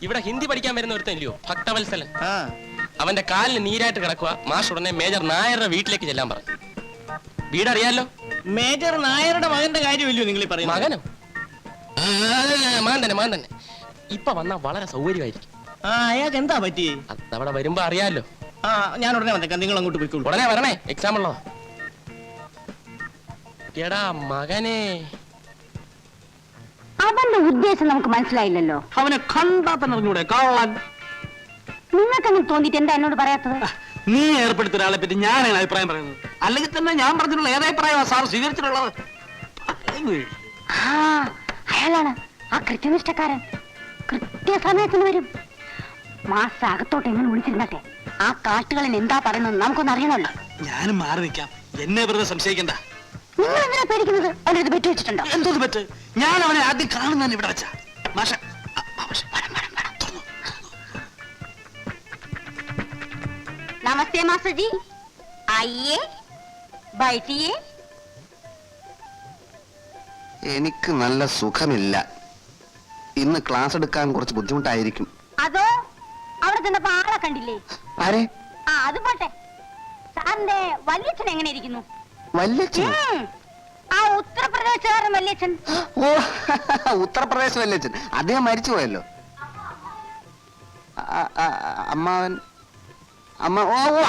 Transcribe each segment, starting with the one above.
ഇവിടെ ഹിന്ദി പഠിക്കാൻ വരുന്ന ഒരുത്തല്ലോ ഭക്തവത്സലൻ. അവന്റെ കാലിന് നീരായിട്ട് കിടക്കുക. മാഷ് ഉടനെ മേജർ നായരുടെ വീട്ടിലേക്ക് ചെല്ലാൻ പറഞ്ഞു. വീടറിയാലോ? മേജർ നായരുടെ മകന്റെ കാര്യമല്ലോ നിങ്ങൾ പറയുന്നത്? മകനോ? മകൻ തന്നെ. ഇപ്പൊ വന്നാ വളരെ സൗകര്യമായിരിക്കും. അയാൾക്ക് എന്താ പറ്റി? അവിടെ വരുമ്പോ അറിയാലോ. ഞാൻ ഉടനെ വന്നേക്കാം, നിങ്ങൾ അങ്ങോട്ട് പോയിക്കോളൂ. ഉടനെ വരണേ, എക്സാം ഉള്ളോ. എടാ മകനെ, അവന്റെ ഉദ്ദേശം നമുക്ക് മനസ്സിലായില്ലല്ലോ. അവനെ കണ്ടാ തന്നെ അറിഞ്ഞൂടെ കള്ളൻ. നിങ്ങൾക്ക് അങ്ങനെ തോന്നിട്ട് എന്താ എന്നോട് പറയാത്തത്? നീ ഏർപ്പെടുത്തിയ ഒരാളെ പറ്റി ഞാനാണ് അഭിപ്രായം പറയുന്നത്. അല്ലെങ്കിൽ തന്നെ ഞാൻ പറഞ്ഞിട്ടുള്ള ഏതഭിപ്രായമാണ് സാർ സ്വീകരിച്ചിട്ടുള്ളത്? അയാളാണ് ആ കൃത്യനിഷ്ഠക്കാരൻ. കൃത്യസമയത്തിന് വരും. മാസം അകത്തോട്ട് എങ്ങനെ വിളിച്ചിരുന്നട്ടെ. ആ കാട്ടുകളിൽ എന്താ പറയുന്നത് നമുക്കൊന്ന് അറിയണമല്ലോ. ഞാനും മാറി നിൽക്കാം, എന്നെ വെറുതെ സംശയിക്കണ്ട. നിങ്ങൾ എന്തിനാ പേടിക്കുന്നത്? അവനത് ബെറ്റ് വെച്ചിട്ടുണ്ടോ? എന്തോന്ന് ബെറ്റ്? ഞാൻ അവനെ ആദ്യം കാണുന്നതാണ് ഇവിടെ വെച്ച. മാഷ നമസ്തേ മാസ്റ്റർ ജി, ആയിയേ ബൈഠിയേ. എനിക്ക് നല്ല സുഖമില്ല. ഇന്ന് ക്ലാസ് എടുക്കാൻ കുറച്ച് ബുദ്ധിമുട്ടായിരിക്കും. അതോ അവിടെ ചെന്നപ്പോ ആളെ കണ്ടില്ലേ? ആരെ? അത് പോട്ടെ, സാറിന്റെ വല്യച്ഛൻ എങ്ങനെ ഇരിക്കുന്നു? വല്യച്ഛൻ? ആ ഉത്തർപ്രദേശുകാരൻ വല്യച്ഛൻ. ഓ, ഉത്തർപ്രദേശ് വല്യച്ഛൻ. അദ്ദേഹം മരിച്ചു പോയല്ലോ.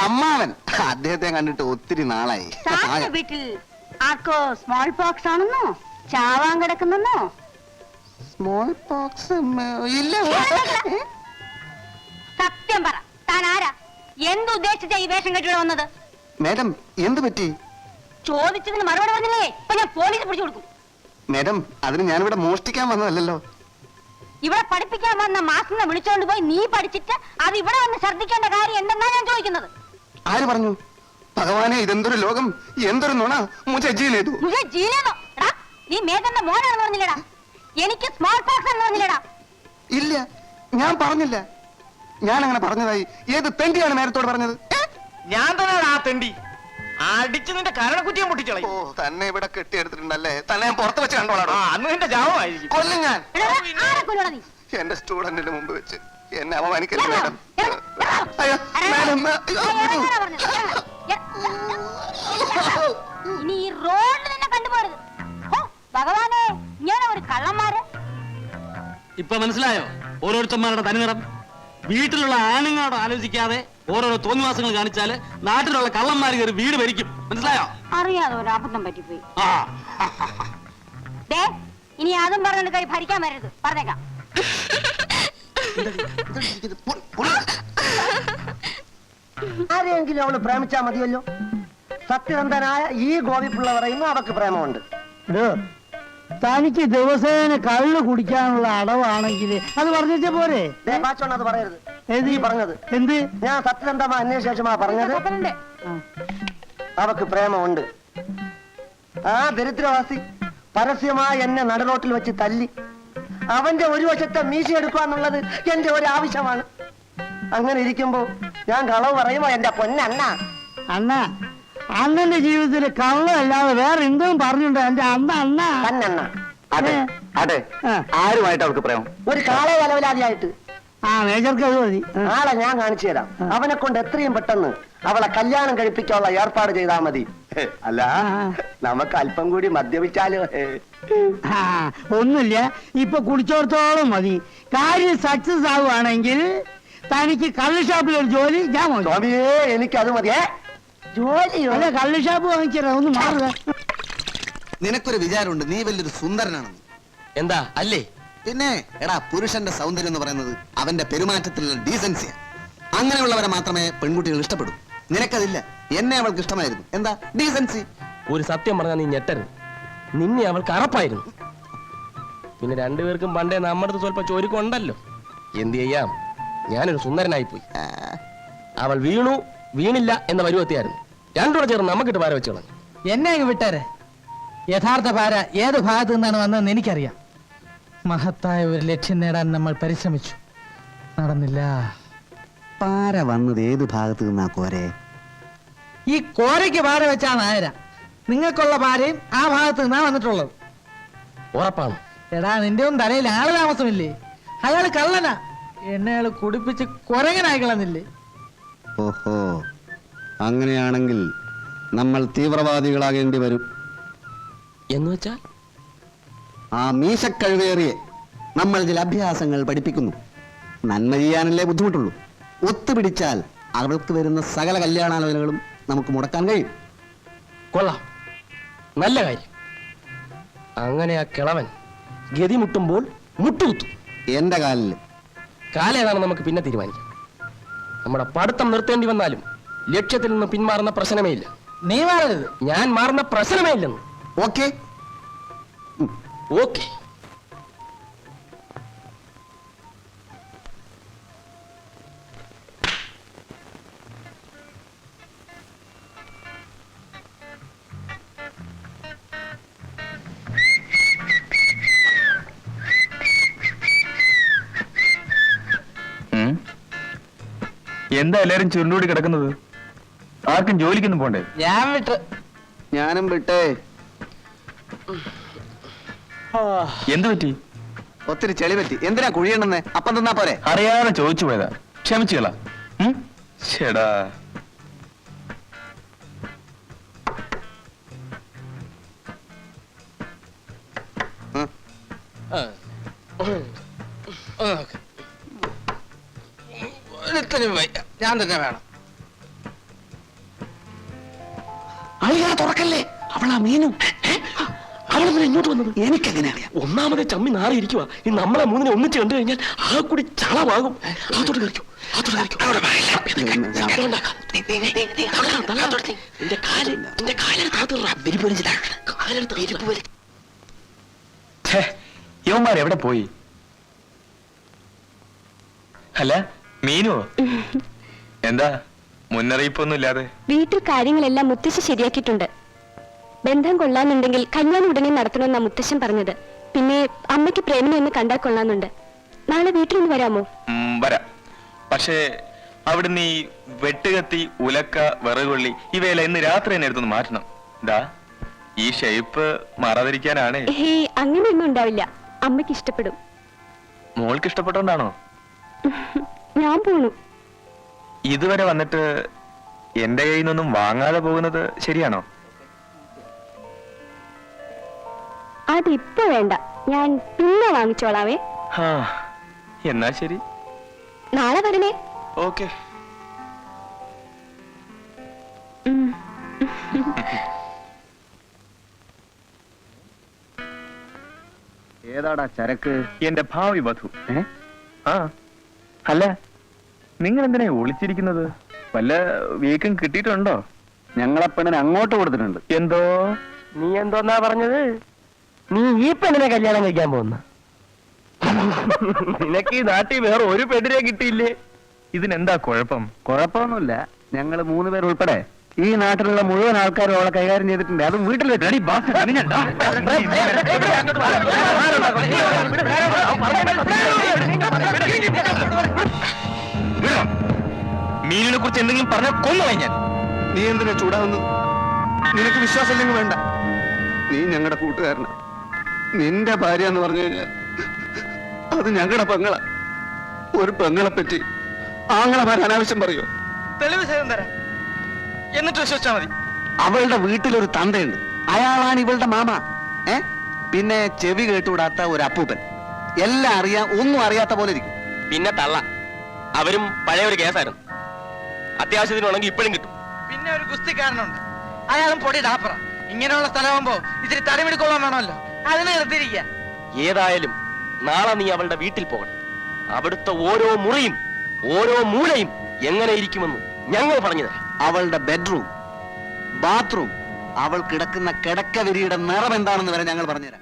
അമ്മാവൻ. അദ്ദേഹത്തെ കണ്ടിട്ട് ഒത്തിരി നാളായി. സാറിന്റെ വീട്ടിൽ ആർക്കോ സ്മോൾ പോക്സ് ആണെന്നോ ചാവാൻ കിടക്കുന്നെന്നോ? സ്മോൾ പോക്സ് ഇല്ല. സത്യം പറ, താൻ ആരാ? എന്തുദ്ദേശിച്ച ഈ വേഷം കെട്ടിവിടെ വന്നത്? മാഡം, എന്ത് പറ്റി? ചോദിച്ചതിന് മറുപടി പറഞ്ഞില്ലേ ഇപ്പൊ ഞാൻ പോലീസ് പിടിച്ചു കൊടുക്കും. മാഡം, അതിന് ഞാനിവിടെ മോഷ്ടിക്കാൻ വന്നതല്ലോ. ഇവിടെ പഠിപ്പിക്കാൻ വന്ന മാസ്റ്ററിനെ വിളിച്ചോണ്ട് പോയി നീ പഠിച്ചിട്ട് അത് ഇവിടെ വന്ന് ശ്രദ്ധിക്കേണ്ട കാര്യം എന്തെന്നാ ഞാൻ ചോദിക്കുന്നത്. ആര് പറഞ്ഞു? ഭഗവാനെ, ഇതെന്തൊരു ലോകം, എന്തൊരു നുണ. നീ മേജറിന്റെ മോനാണെന്ന് പറഞ്ഞില്ലടാ. എനിക്ക് സ്മോൾ പോക്സ് എന്ന് പറഞ്ഞില്ലടാ. ഇല്ല, ഞാൻ പറഞ്ഞില്ല. ഞാൻ അങ്ങനെ പറഞ്ഞതായി ഏത് തെണ്ടിയാണ് നേരത്തോട് പറഞ്ഞത്? ഞാൻ തന്നെയാണ് ആ തെണ്ടി. അടിച്ചു നിന്റെ കരണക്കുറ്റിയും പൊട്ടിച്ചോളൂ. ഓ, തന്നെ ഇവിടെ കെട്ടിയെടുത്തിട്ടുണ്ടല്ലേ? തന്നെ ഞാൻ പുറത്ത് വെച്ച് കണ്ടോളാം. അന്ന് നിന്റെ ജാവമായിരിക്കും. കൊല്ലും ഞാൻ. നീ എന്റെ സ്റ്റുഡന്റിന് മുമ്പ് വെച്ച് എന്നെ അവമാനിക്കല്ലേ മാഡം? അയ്യോ മാഡം, ഇനി ഈ റോഡിൽ നിന്നെ കണ്ടുപോരുത്. ഭഗവാനെ, ഇങ്ങനെ ഒരു കള്ളന്മാര്. ഇപ്പൊ മനസ്സിലായോ ഓരോരുത്തന്മാരുടെ തനിനിറം? വീട്ടിലുള്ള ആണുങ്ങളോട് ആലോചിക്കാതെ ഓരോരോ തോന്നിവാസങ്ങൾ കാണിച്ചാല് നാട്ടിലുള്ള കള്ളന്മാർ കയറി വീട് ഭരിക്കും. മനസ്സിലായോ? അറിയാതെ ഒരു അബദ്ധം പറ്റിപ്പോയി. ഇനി അതും പറഞ്ഞോണ്ട് കൈ ഭരിക്കാൻ വരരുത്, പറഞ്ഞേക്കാം. ആരെയെങ്കിലും അവള് പ്രേമിച്ചാ മതിയല്ലോ. സത്യസന്ധനായ ഈ ഗോപിപ്പിള്ള പറയുന്നു അവക്ക് പ്രേമമുണ്ട്. തനിക്ക് ദിവസേന കള്ളു കുടിക്കാനുള്ള അടവാണെങ്കിൽ അത് പറഞ്ഞ പോരെ? അത് പറയരുത്. പറഞ്ഞത് എന്ത്? ഞാൻ സത്യസന്ധമാ അന്വേഷിച്ച ശേഷമാ പറഞ്ഞത്. അവക്ക് പ്രേമമുണ്ട്. ആ ദരിദ്രവാസി പരസ്യമായി എന്നെ നടുറോട്ടിൽ വെച്ച് തല്ലി. അവന്റെ ഒരു വശത്തെ മീശ എടുക്കുക എന്നുള്ളത് എന്റെ ഒരു ആവശ്യമാണ്. അങ്ങനെ ഇരിക്കുമ്പോ ഞാൻ കളവ് പറയുമ്പോ എന്റെ പൊന്നണ്ണ. അണ്ണന്റെ ജീവിതത്തിൽ കള്ളല്ലാതെ വേറെ എന്തും പറഞ്ഞിട്ടുണ്ട് എന്റെ അണ്ണ. തന്നെണ്ണ. അതെ, ആരുമായിട്ട് അവൾക്ക് പ്രേമം? ഒരു കാളെ വലവലാതിയായിട്ട്. മേജർക്ക് അത് മതി. നാളെ ഞാൻ കാണിച്ചു തരാം. അവനെ കൊണ്ട് എത്രയും പെട്ടെന്ന് അവളെ കല്യാണം കഴിപ്പിക്കാനുള്ള ഏർപ്പാട് ചെയ്താൽ മതി. അല്ല, നമുക്ക് അല്പം കൂടി മദ്യപിച്ചാലോ? ഒന്നുമില്ല, ഇപ്പൊ കുടിച്ചോടത്തോളം മതി. കാര്യം സക്സസ് ആവുകയാണെങ്കിൽ തനിക്ക് കള്ള് ഷാപ്പിൽ ഒരു ജോലി ഞാൻ സ്വാമിയേ, എനിക്കത് മതിയേ. ജോലി അല്ല, കള്ള് ഷാപ്പ് വാങ്ങിച്ചാ ഒന്ന് മാറുക. നിനക്കൊരു വിചാരമുണ്ട് നീ വലിയൊരു സുന്ദരനാണെന്ന്. എന്താ അല്ലേ? പിന്നെ എടാ, പുരുഷന്റെ സൗന്ദര്യം എന്ന് പറയുന്നത് അവന്റെ പെരുമാറ്റത്തിലുള്ള ഡീസൻസിയാണ്. അങ്ങനെയുള്ളവരെ മാത്രമേ പെൺകുട്ടികൾ ഇഷ്ടപ്പെടൂ. നിനക്കതില്ല. എന്നെ അവൾക്ക് ഇഷ്ടമായിരുന്നു. എന്താ ഡീസൻസി? ഒരു സത്യം പറഞ്ഞാൽ നീ ഞെട്ടരുത്. നിന്നെ അവൾക്ക് അറപ്പായിരുന്നു. പിന്നെ രണ്ടുപേർക്കും പണ്ടേ നമ്മുടെ സ്വല്പം ചോരുക്കുണ്ടല്ലോ. എന്ത് ചെയ്യാം, ഞാനൊരു സുന്ദരനായി പോയി. അവൾ വീണില്ല എന്ന പരുവത്തിയായിരുന്നു. രണ്ടുകൂടെ ചേർന്ന് നമുക്കിട്ട് പാര വെച്ച് കളഞ്ഞു. എന്നെ അങ്ങ് വിട്ടേരെ. യഥാർത്ഥ പാര ഏത് ഭാഗത്തു നിന്നാണ് വന്നതെന്ന് എനിക്കറിയാം. മഹത്തായ ഒരു ലക്ഷ്യം നേടാൻ നമ്മൾ പരിശ്രമിച്ചു, നടന്നില്ല. പാര വന്നത് ഏത് ഭാഗത്ത് നിന്നാ കോരെ? ഈ കോരയ്ക്ക് പാര വെച്ചാ നായര. നിങ്ങൾക്കുള്ള പാരയും ആ ഭാഗത്ത് നിന്നാ വന്നിട്ടുള്ളത്. ഉറപ്പാണ്? എടാ, നിന്റെ ഒന്നും തലയിൽ ആള് താമസമില്ലേ? അയാൾ കള്ളനാ. എന്നെ അയാൾ കുടിപ്പിച്ച് കുരങ്ങനായിക്കളന്നില്ലേ? ഓഹോ, അങ്ങനെയാണെങ്കിൽ നമ്മൾ തീവ്രവാദികളാകേണ്ടി വരും. എന്ന് വെച്ചാൽ ആ മീശക്കഴുവേറിയെ നമ്മൾ ചില അഭ്യാസങ്ങൾ പഠിപ്പിക്കുന്നു. നന്മ ചെയ്യാനല്ലേ ബുദ്ധിമുട്ടുള്ളൂ. ഒത്തുപിടിച്ചാൽ അവൾക്ക് വരുന്ന സകല കല്യാണാലോചനകളും നമുക്ക് മുടക്കാൻ കഴിയും. കൊള്ളാം, നല്ല കാര്യം. അങ്ങനെ ആ കിളവൻ ഗതി മുട്ടുമ്പോൾ മുട്ടുകുത്തും. എന്റെ കാലിൽ കാലേതാണെന്ന് നമുക്ക് പിന്നെ തീരുമാനിക്കാം. നമ്മുടെ പഠിത്തം നിർത്തേണ്ടി വന്നാലും ലക്ഷ്യത്തിൽ നിന്ന് പിന്മാറുന്ന പ്രശ്നമേ ഇല്ല. നീ മാറരുത്. ഞാൻ മാറുന്ന പ്രശ്നമേ ഇല്ലെന്ന്. ഓക്കെ. ഓക്കെ. എന്താ എല്ലാരും ചുരുണ്ടുകൂടി കിടക്കുന്നത്? ആർക്കും ജോലിക്കൊന്നും പോണ്ടേ? ഞാൻ വിട്ട്. ഞാനും വിട്ടേ. എന്തു പറ്റി? ഒത്തിരി ചെളി പറ്റി. എന്തിനാ കുഴിയണ്ടെന്ന്? അപ്പം തന്നാ പോരെ? അറിയാതെ ചോദിച്ചു പോയതാ, ക്ഷമിച്ചുകളാ. ചേടാ, ഞാൻ തന്നെ വേണം. അളിയാ തുറക്കല്ലേ, അവളാ മീനും. അവളെന്തിനാ ഇങ്ങോട്ട് വന്നത്? എനിക്കെങ്ങനെ അറിയാം? ഒന്നാമത് ചമ്മി നാറിയിരിക്കുക. ഈ നമ്മളെ മൂന്നിനെ ഒന്നിച്ച് കണ്ടു കഴിഞ്ഞാൽ ആ കൂടി ചളവാകും. അതോട്ട് കറിക്കോ, അതോട്ട് കറിക്കോ. യവന്മാരെവിടെ പോയി? അല്ല, മീനുവോ? എന്താ മുന്നറിയിപ്പൊന്നും ഇല്ലാതെ? വീട്ടിൽ കാര്യങ്ങളെല്ലാം മുത്തശ്ശി ശരിയാക്കിയിട്ടുണ്ട്. ബന്ധം കൊള്ളാന്നുണ്ടെങ്കിൽ കല്യാണം ഉടനെ നടത്തണമെന്നാ മുത്തശ്ശൻ പറഞ്ഞത്. പിന്നെ അമ്മയ്ക്ക് പ്രേമനെ ഒന്ന് കണ്ടാൽ കൊള്ളാന്നുണ്ട്. നാളെ വീട്ടിലൊന്ന് വരാമോ? വരാം. പക്ഷേ അവിടുന്ന് ഈ വെട്ടുകത്തി, ഉലക്ക, വിറകുള്ളി ഇവയെല്ലാം ഇന്ന് രാത്രി തന്നെ എടുത്തൊന്ന് മാറ്റണം. എന്താ ഈ ഷേപ്പ് മാറാതിരിക്കാനാണ്. അങ്ങനെയൊന്നും ഉണ്ടാവില്ല. അമ്മയ്ക്ക് ഇഷ്ടപ്പെടും. മോൾക്ക് ഇഷ്ടപ്പെട്ടോണ്ടാണോ? ഞാൻ പോണു. ഇതുവരെ വന്നിട്ട് എന്റെ കയ്യിൽ നിന്നൊന്നും വാങ്ങാതെ പോകുന്നത് ശരിയാണോ? അതിപ്പോ വേണ്ട, ഞാൻ പിന്നെ വാങ്ങിച്ചോളാവേ. എന്നാ ശരി, നാളെ വരണേ. ഓക്കെ. ഏതാടാ ചരക്ക്? എന്റെ ഭാവി വധു. അല്ല, നിങ്ങൾ എന്തിനാ ഒളിച്ചിരിക്കുന്നത്? വല്ല വീക്കും കിട്ടിയിട്ടുണ്ടോ? ഞങ്ങളെപ്പെണ്ണിന് അങ്ങോട്ട് കൊടുത്തിട്ടുണ്ട്. എന്തോ? നീ എന്തോന്നാ പറഞ്ഞത്? നീ ഈ പെണ്ണിനെ കല്യാണം കഴിക്കാൻ പോകുന്ന? നിനക്ക് ഈ നാട്ടിൽ വേറെ ഒരു പെണ്ണിനെ കിട്ടിയില്ലേ? ഇതിനെന്താ കുഴപ്പം? കുഴപ്പമൊന്നുമില്ല. ഞങ്ങൾ 3 പേർ ഉൾപ്പെടെ ഈ നാട്ടിലുള്ള മുഴുവൻ ആൾക്കാരും അവളെ കൈകാര്യം ചെയ്തിട്ടുണ്ട്. അതും വീട്ടിൽ വെച്ച്. മീനിനെ കുറിച്ച് എന്തെങ്കിലും പറഞ്ഞാൽ കൊന്നുപോയി ഞാൻ. നീ എന്തിനാ ചൂടാവുന്നു? നിനക്ക് വിശ്വാസമില്ലെങ്കിൽ വേണ്ട. നീ ഞങ്ങളുടെ കൂട്ടുകാരനാ. നിന്റെ ഭാര്യ എന്ന് പറഞ്ഞു കഴിഞ്ഞാൽ അത് ഞങ്ങളുടെ പെങ്ങളാ. ഒരു പെങ്ങളെ പറ്റി ആങ്ങളമാർ അനാവശ്യം പറയോ? തെളിവ് സഹിതം തരാം, എന്നിട്ട് വിശ്വസിച്ചാ മതി. അവളുടെ വീട്ടിലൊരു തന്തയുണ്ട്. അയാളാണ് ഇവളുടെ മാമ. പിന്നെ ചെവി കേട്ടുകൂടാത്ത ഒരു അപ്പൂപ്പൻ. എല്ലാം അറിയാം, ഒന്നും അറിയാത്ത പോലെ ഇരിക്കും. പിന്നെ തള്ള. അവരും പഴയ ഒരു കേസായിരുന്നു. അത്യാവശ്യത്തിനുണ്ടെങ്കിൽ ഇപ്പോഴും കിട്ടും. പിന്നെ ഒരു ഗുസ്തിക്കാരനുണ്ട്, അയാളും പൊടി ഡാപ്പറ. ഇങ്ങനെയുള്ള സ്ഥലമാകുമ്പോ ഇത്തിരി തടിമെടുക്കൊള്ളാൻ വേണമല്ലോ, അതിനെ നിർത്തിയിരിക്കുക. ഏതായാലും നാളെ നീ അവളുടെ വീട്ടിൽ പോകണം. അവിടുത്തെ ഓരോ മുറിയും ഓരോ മൂലയും എങ്ങനെ ഇരിക്കുമെന്ന് ഞങ്ങൾ പറഞ്ഞുതരാം. അവളുടെ ബെഡ്റൂം, ബാത്റൂം, അവൾ കിടക്കുന്ന കിടക്കവിരിയുടെ നിറം എന്താണെന്ന് വരെ ഞങ്ങൾ പറഞ്ഞുതരാം.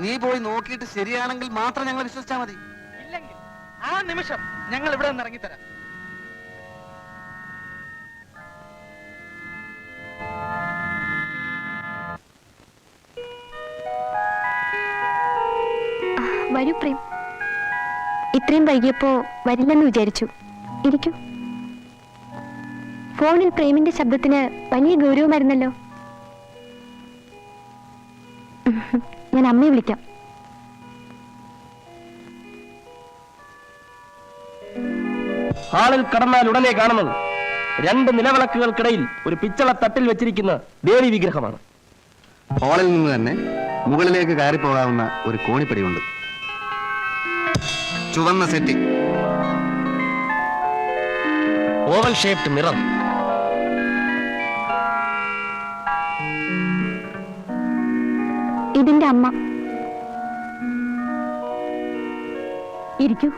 നീ പോയി നോക്കിയിട്ട് ശരിയാണെങ്കിൽ മാത്രം ഞങ്ങൾ വിശ്വസിച്ചാൽ മതി. ഇല്ലെങ്കിൽ ആ നിമിഷം ഞങ്ങൾ ഇവിടെ നിന്ന് ഇറങ്ങിത്തരാം. വരൂ പ്രേം. ഇത്രയും വൈകിയപ്പോ വരില്ലെന്ന് വിചാരിച്ചു. ഇരിക്കൂ. ഫോണിൽ പ്രേമിന്റെ ശബ്ദത്തിന് വലിയ ഗൗരവമായിരുന്നല്ലോ. ഞാൻ അമ്മയെ വിളിക്കാം. ഹാളിൽ കടന്നാൽ ഉടനെ കാണുന്നത് 2 നിലവിളക്കുകൾക്കിടയിൽ ഒരു പിച്ചള തട്ടിൽ വെച്ചിരിക്കുന്ന ദേവി വിഗ്രഹമാണ്. ഹാളിൽ നിന്ന് തന്നെ മുകളിലേക്ക് കയറിപ്പോകാവുന്ന ഒരു കോണിപ്പടിയുണ്ട്. ചുവന്ന സെറ്റിംഗ്, ഓവൽ ഷേപ്ഡ് മിറർ, ഇതിന്റെ അമ്മ. ഇരിക്കൂ.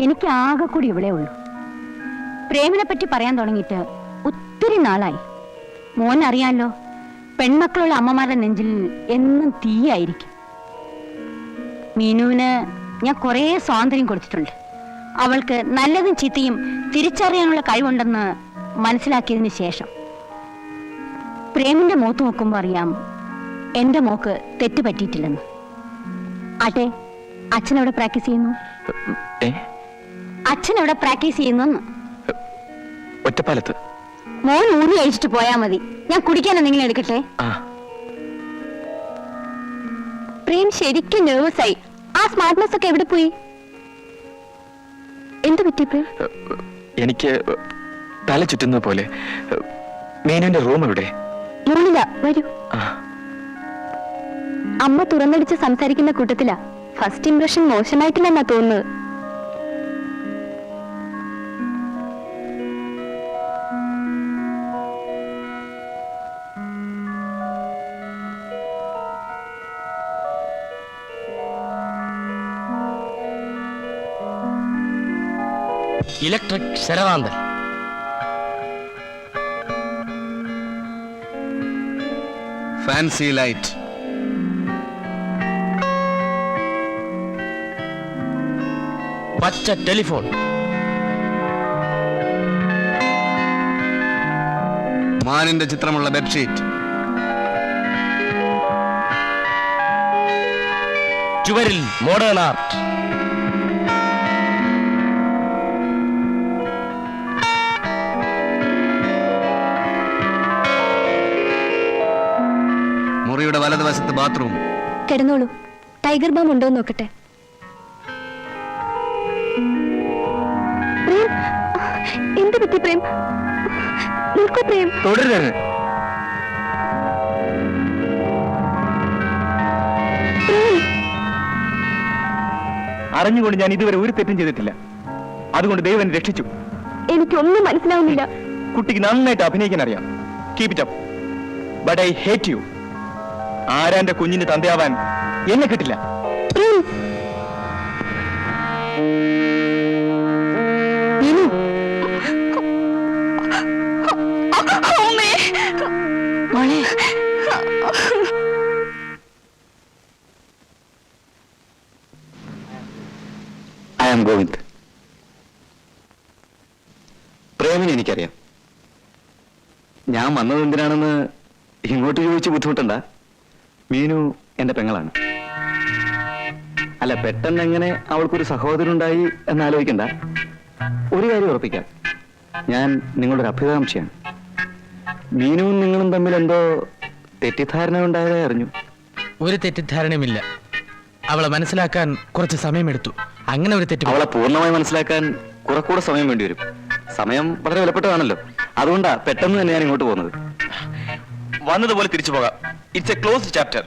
എനിക്ക് ആകെ കൂടി ഇവിടെ ഉള്ളൂ. പ്രേമിനെ പറ്റി പറയാൻ തുടങ്ങിയിട്ട് ഒത്തിരി നാളായി. മോൻ അറിയാലോ, പെൺമക്കളുള്ള അമ്മമാരുടെ നെഞ്ചിൽ എന്നും തീയായിരിക്കും. മീനുവിന് ഞാൻ കുറേ സ്വാതന്ത്ര്യം കൊടുത്തിട്ടുണ്ട്. അവൾക്ക് നല്ലതും ചീത്തയും തിരിച്ചറിയാനുള്ള കഴിവുണ്ടെന്ന് മനസ്സിലാക്കിയതിന് ശേഷം പ്രേമിന്റെ മുഖത്ത് നോക്കുമ്പോൾ അറിയാം എന്റെ മോക്ക് തെറ്റ് പറ്റിയിട്ടില്ലെന്ന്. ആട്ടെ, അച്ഛനെവിടെ പ്രാക്ടീസ് ചെയ്യുന്നു? അച്ഛനെവിടെ പ്രാക്ടീസ് ചെയ്യുന്നു? ഒറ്റപ്പാലത്ത്. മോൻ ഊരി അഴിച്ചിട്ട് പോയാ മതി, ഞാൻ കുടിക്കാൻ എന്തെങ്കിലും എടുക്കട്ടെ. പ്രേം ശരിക്കും നെർവസ് ആയി. ആ സ്മാർട്ട്നെസ് ഒക്കെ എവിടെ പോയി? എന്ത് പറ്റി പ്രേം? എനിക്ക് തല ചുറ്റുന്നത് പോലെ. മീനുവിന്റെ റൂം എവിടെ? മോളില, വരൂ. അമ്മ തുറന്നടിച്ച് സംസാരിക്കുന്ന കൂട്ടത്തിലാ. ഫസ്റ്റ് ഇംപ്രഷൻ മോശമായിട്ടില്ലെന്നാ തോന്നുന്നത്. ഇലക്ട്രിക് ശരവാന്തൻ, ഫാൻസി ലൈറ്റ്, പച്ച ടെലിഫോൺ, മാനിന്റെ ചിത്രമുള്ള ബെഡ്ഷീറ്റ്, ചുവരിൽ മോഡേൺ ആർട്ട്, മുറിയുടെ വലതുവശത്ത് ബാത്റൂം. കിടന്നോളൂ, ടൈഗർ ബാം ഉണ്ടോ നോക്കട്ടെ. പ്രേം, എന്ത് പറ്റി പ്രേം? നിൽക്കൂ പ്രേം. തുടരുത്. അറിഞ്ഞുകൊണ്ട് ഞാൻ ഇതുവരെ ഒരു തെറ്റും ചെയ്തിട്ടില്ല. അതുകൊണ്ട് ദൈവം എന്നെ രക്ഷിച്ചു. എനിക്കൊന്നും മനസ്സിലാവുന്നില്ല. കുട്ടിക്ക് നന്നായിട്ട് അഭിനയിക്കാൻ അറിയാം. Keep it up. But I hate you. ആരാന്റെ കുഞ്ഞിന് തന്തയാവാൻ എന്നെ കിട്ടില്ല. പ്രേം, നീനു. മോളെ, ഐ ആം ഗോവിന്ദ്. പ്രേമിനെ എനിക്കറിയാം. ഞാൻ വന്നത് എന്തിനാണെന്ന് ഇങ്ങോട്ട് ചോദിച്ച് ബുദ്ധിമുട്ടണ്ട. മീനു എന്റെ പെങ്ങളാണ്. അല്ല, പെട്ടെന്ന് എങ്ങനെ അവൾക്കൊരു സഹോദരനുണ്ടായി എന്നാലോചിക്കണ്ട. ഒരു കാര്യം ഉറപ്പിക്കാം, ഞാൻ നിങ്ങളുടെ ഒരു അഭ്യുകാംക്ഷയാണ്. മീനുവും നിങ്ങളും തമ്മിൽ എന്തോ തെറ്റിദ്ധാരണ ഉണ്ടായതായി അറിഞ്ഞു. ഒരു തെറ്റിദ്ധാരണയുമില്ല. അവളെ മനസ്സിലാക്കാൻ കുറച്ച് സമയമെടുത്തു. അങ്ങനെ ഒരു തെറ്റ് അവളെ പൂർണ്ണമായി മനസ്സിലാക്കാൻ കുറെക്കൂടെ സമയം വേണ്ടി വരും. സമയം വളരെ വിലപ്പെട്ടതാണല്ലോ. അതുകൊണ്ടാ പെട്ടെന്ന് തന്നെ ഞാൻ ഇങ്ങോട്ട് പോകുന്നത്. വന്നതുപോലെ തിരിച്ചു പോകാം. It's A closed chapter.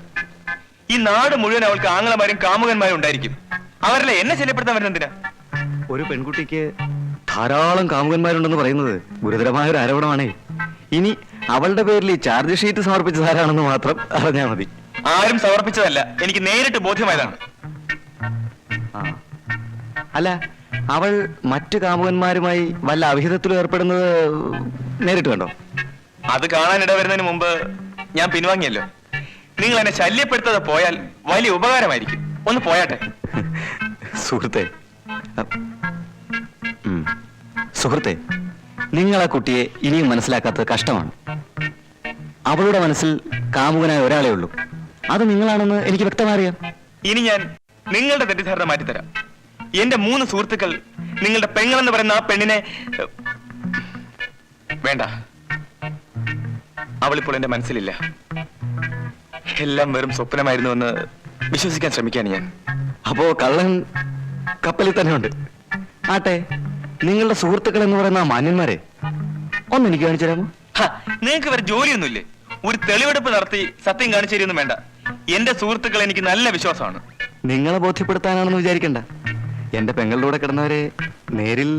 ഈ നാട് മുഴുവൻ അവൾക്ക് ആങ്ങളമാരും കാമുകന്മാരും ഉണ്ടായിരിക്കും. അവരല്ലേ എന്നെ ശല്യപ്പെടുത്താൻ വരുന്നതിനാ? ഒരു പെൺകുട്ടിക്ക് ധാരാളം കാമുകന്മാരുണ്ടെന്ന് പറയുന്നത് ഗുരുതരമായ ഒരു ആരോപണമാണേ. ഇനി അവളുടെ പേരിൽ ഈ ചാർജ് ഷീറ്റ് സമർപ്പിച്ചതാരാണെന്ന് മാത്രം അറിഞ്ഞാൽ മതി. ആരും സമർപ്പിച്ചതല്ല, എനിക്ക് നേരിട്ട് ബോധ്യമായതാണ്. അല്ല, അവൾ മറ്റു കാമുകന്മാരുമായി വല്ല അവിഹിതത്തിലും ഏർപ്പെടുന്നത് നേരിട്ട് കണ്ടോ? അത് കാണാൻ ഇടവരുന്നതിന് മുമ്പ് ഞാൻ പിൻവാങ്ങിയല്ലോ. നിങ്ങൾ എന്നെ ശല്യപ്പെടുത്താതെ പോയാൽ വലിയ ഉപകാരമായിരിക്കും. ഒന്ന് പോയാട്ടെ. സുഹൃത്തെ, സുഹൃത്തെ, നിങ്ങൾ ആ കുട്ടിയെ ഇനിയും മനസ്സിലാക്കാത്തത് കഷ്ടമാണ്. അവളുടെ മനസ്സിൽ കാമുകനായ ഒരാളേ ഉള്ളൂ. അത് നിങ്ങളാണെന്ന് എനിക്ക് വ്യക്തമായി അറിയാം. ഇനി ഞാൻ നിങ്ങളുടെ തെറ്റിദ്ധാരണ മാറ്റിത്തരാം. എന്റെ 3 സുഹൃത്തുക്കൾ നിങ്ങളുടെ പെങ്ങളെന്ന് പറയുന്ന ആ പെണ്ണിനെ വേണ്ട. അവളിപ്പോൾ എന്റെ മനസ്സിലില്ല. എല്ലാം വെറും സ്വപ്നമായിരുന്നുവെന്ന് വിശ്വസിക്കാൻ ശ്രമിക്കാൻ ഞാൻ. അപ്പോ കള്ളൻ കപ്പലിൽ തന്നെ ഉണ്ട്. ആട്ടെ, നിങ്ങളുടെ സുഹൃത്തുക്കൾ എന്ന് പറയുന്ന ആ മാന്യന്മാരെ ഒന്ന് എനിക്ക് കാണിച്ചു തരാമോ? നിങ്ങൾക്ക് വേറെ ജോലിയൊന്നുമില്ലേ? ഒരു തെളിവെടുപ്പ് നടത്തി സത്യം കാണിച്ചു തരുമൊന്നും വേണ്ട. എന്റെ സുഹൃത്തുക്കൾ എനിക്ക് നല്ല വിശ്വാസമാണ്. നിങ്ങളെ ബോധ്യപ്പെടുത്താനാണെന്ന് വിചാരിക്കണ്ട. എന്റെ പെങ്ങളുടെ കൂടെ കിടന്നവരെ നേരിൽ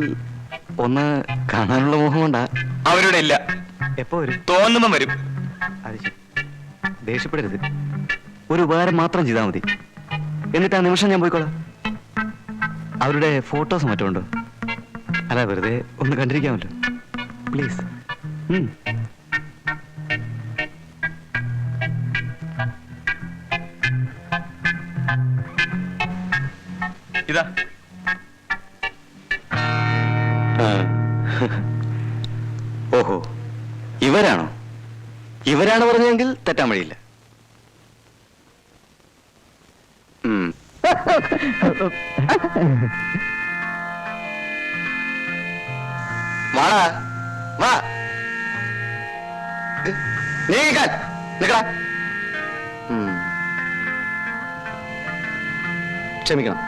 ഒന്ന് കാണാനുള്ള മോഹം കൊണ്ടാ. അവരുടെ ഇല്ല. എപ്പോ വരും? തോന്നുമ്പം വരും. അത് ശരി. ദേഷ്യപ്പെടരുത്. ഒരു ഉപകാരം മാത്രം ചെയ്താൽ മതി. എന്നിട്ട് ആ നിമിഷം ഞാൻ പോയിക്കോളാം. അവരുടെ ഫോട്ടോസ് മറ്റോ ഉണ്ടോ? അല്ല, വെറുതെ ഒന്ന് കണ്ടിരിക്കാമല്ലോ. പ്ലീസ്. ഇതാ. ഓഹോ, ഇവരാണോ? ഇവരാണ് പറഞ്ഞെങ്കിൽ തെറ്റാൻ വഴിയില്ല. വാടാ, വാ. നിക്കടാ. ക്ഷമിക്കണം,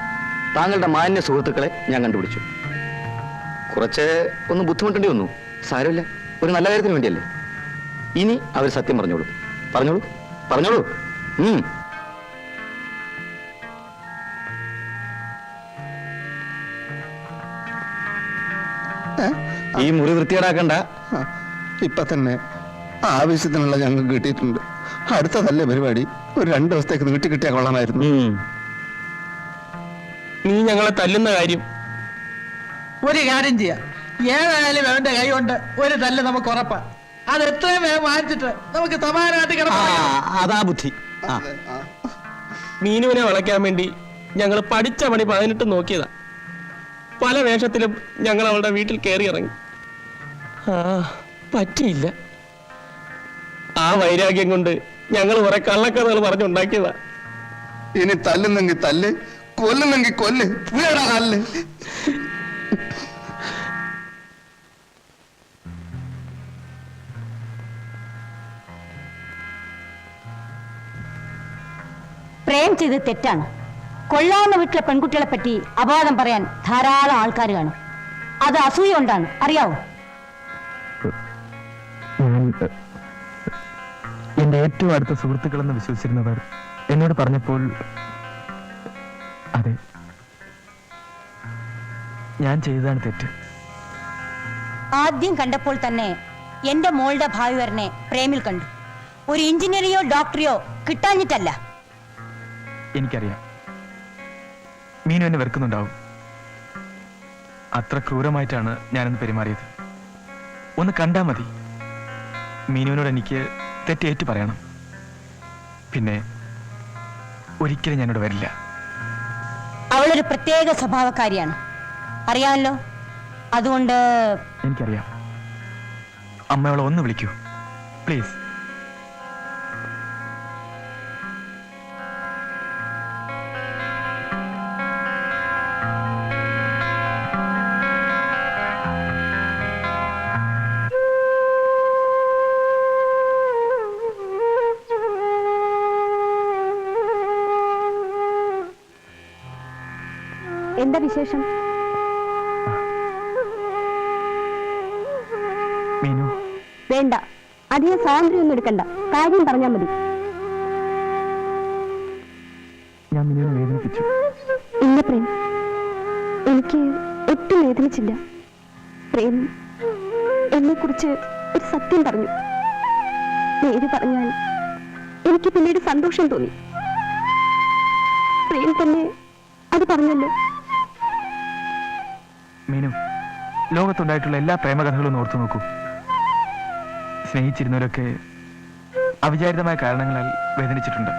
താങ്കളുടെ മാന്യ സുഹൃത്തുക്കളെ ഞാൻ കണ്ടുപിടിച്ചു. കുറച്ച് ഒന്ന് ബുദ്ധിമുട്ടേണ്ടി വന്നു. സാരമില്ല, ഒരു നല്ല കാര്യത്തിന് വേണ്ടിയല്ലേ. ഇനി അവർ സത്യം പറഞ്ഞോളൂ. പറഞ്ഞോളൂ, പറഞ്ഞോളൂ. ഈ മുറി വൃത്തിയേടാക്കണ്ട. ഇപ്പൊ തന്നെ ആവശ്യത്തിനുള്ള ഞങ്ങൾക്ക് കിട്ടിയിട്ടുണ്ട്. അടുത്തതല്ലേ പരിപാടി. ഒരു 2 ദിവസത്തേക്ക് നീട്ടി കിട്ടിയാൽ കൊള്ളാമായിരുന്നു. നീ ഞങ്ങളെ തല്ലുന്ന കാര്യം ഒരു കാര്യം ചെയ്യാം, ഏതായാലും അവന്റെ കൈ കൊണ്ട് ഒരു തല്ല് നമുക്ക് ഉറപ്പാ. അത് എത്രയും വേഗം വാങ്ങിച്ചിട്ട് നമുക്ക് സമാധാനമായിട്ട് കിടക്കാം. അതാ ബുദ്ധി. മീനുവിനെ വളയ്ക്കാൻ വേണ്ടി ഞങ്ങൾ പഠിച്ച പണി 18 നോക്കിയതാ. പല വേഷത്തിലും ഞങ്ങൾ അവളുടെ വീട്ടിൽ കയറി ഇറങ്ങി. പറ്റിയില്ല. ആ വൈരാഗ്യം കൊണ്ട് ഞങ്ങൾ കുറെ കള്ളക്കഥകൾ പറഞ്ഞുണ്ടാക്കിയതാ. ഇനി തല്ലുന്നെങ്കിൽ തല്ല്, കൊല്ലുന്നെങ്കിൽ കൊല്ല്. വീടാ തല്ല്. പ്രേം ചെയ്ത് തെറ്റാണ്. കൊള്ളാവുന്ന വീട്ടിലെ പെൺകുട്ടികളെ പറ്റി അപവാദം പറയാൻ ധാരാളം ആൾക്കാർ കാണും. അത് അസൂയ കൊണ്ടാണ്, അറിയാവോ? എന്റെ ഏറ്റവും അടുത്ത സുഹൃത്തുക്കളെന്ന് വിശ്വസിച്ചിരുന്നവർ എന്നോട് പറഞ്ഞപ്പോൾ അതെ, ഞാൻ ചെയ്തതാണ് തെറ്റ്. ആദ്യം കണ്ടപ്പോൾ തന്നെ എന്റെ മോളുടെ ഭാവി വരനെ പ്രേമിൽ കണ്ടു. ഒരു എഞ്ചിനീയറെയോ ഡോക്ടറെയോ കിട്ടാഞ്ഞിട്ടല്ല. എനിക്കറിയാം, മീനു എന്നെ വെറുക്കുന്നുണ്ടാവും. അത്ര ക്രൂരമായിട്ടാണ് ഞാനൊന്ന് പെരുമാറിയത്. ഒന്ന് കണ്ടാ മതി. മീനുവിനോട് എനിക്ക് തെറ്റേറ്റ് പറയണം. പിന്നെ ഒരിക്കലും ഞാനിവിടെ വരില്ല. അവളൊരു പ്രത്യേക സ്വഭാവക്കാരിയാണ്, അറിയാമല്ലോ. അതുകൊണ്ട് എനിക്കറിയാം. അമ്മ അവളെ ഒന്ന് വിളിക്കൂ പ്ലീസ്. എന്താ വിശേഷം? മീനു, വേണ്ട, അധികം സ്വാതന്ത്ര്യമൊന്നും എടുക്കണ്ട. കാര്യം പറഞ്ഞാൽ മതി. ഞാൻ മീനുവിനെ വേദനിപ്പിച്ചു. ഇല്ല പ്രേം, എനിക്ക് ഒട്ടും വേദനിച്ചില്ല. പ്രേം എന്നെ കുറിച്ച് ഒരു സത്യം പറഞ്ഞു. നേര് പറഞ്ഞാൽ എനിക്ക് പിന്നീട് സന്തോഷം തോന്നി. പ്രേം തന്നെ അത് പറഞ്ഞല്ലോ. മീനു, ലോകത്തുണ്ടായിട്ടുള്ള എല്ലാ പ്രേമകഥകളും ഓർത്തു നോക്കൂ. സ്നേഹിച്ചിരുന്നവരൊക്കെ അവിചാരിതമായ കാരണങ്ങളാൽ വേദനിച്ചിട്ടുണ്ട്.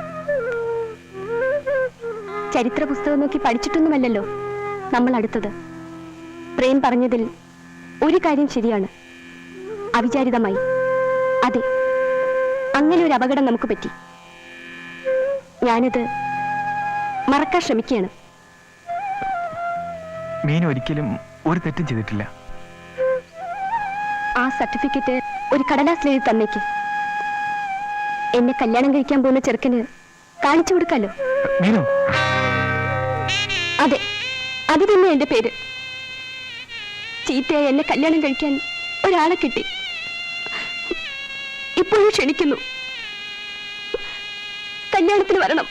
ചരിത്ര പുസ്തകം നോക്കി പഠിച്ചിട്ടൊന്നുമല്ലല്ലോ നമ്മൾ അടുത്തത്. പ്രേം പറഞ്ഞതിൽ ഒരു കാര്യം ശരിയാണ്. അവിചാരിതമായി, അതെ, അങ്ങനെ ഒരു അപകടം നമുക്ക് പറ്റി. ഞാനത് മറക്കാൻ ശ്രമിക്കുകയാണ്. മീനു ഒരിക്കലും ഒരു തെറ്റും ചെയ്തിട്ടില്ല. ആ സർട്ടിഫിക്കറ്റ് ഒരു കടലാസിൽ എഴുതി തന്നേക്ക്. എന്നെ കല്യാണം കഴിക്കാൻ പോകുന്ന ചെറുക്കന് കാണിച്ചു കൊടുക്കാലോ. മീനു, അതെ, അത് തന്നെ എന്റെ പേര്. ചീത്തയായി എന്നെ കല്യാണം കഴിക്കാൻ ഒരാളെ കിട്ടി. ഇപ്പോഴും ക്ഷണിക്കുന്നു. കല്യാണത്തിന് വരണം.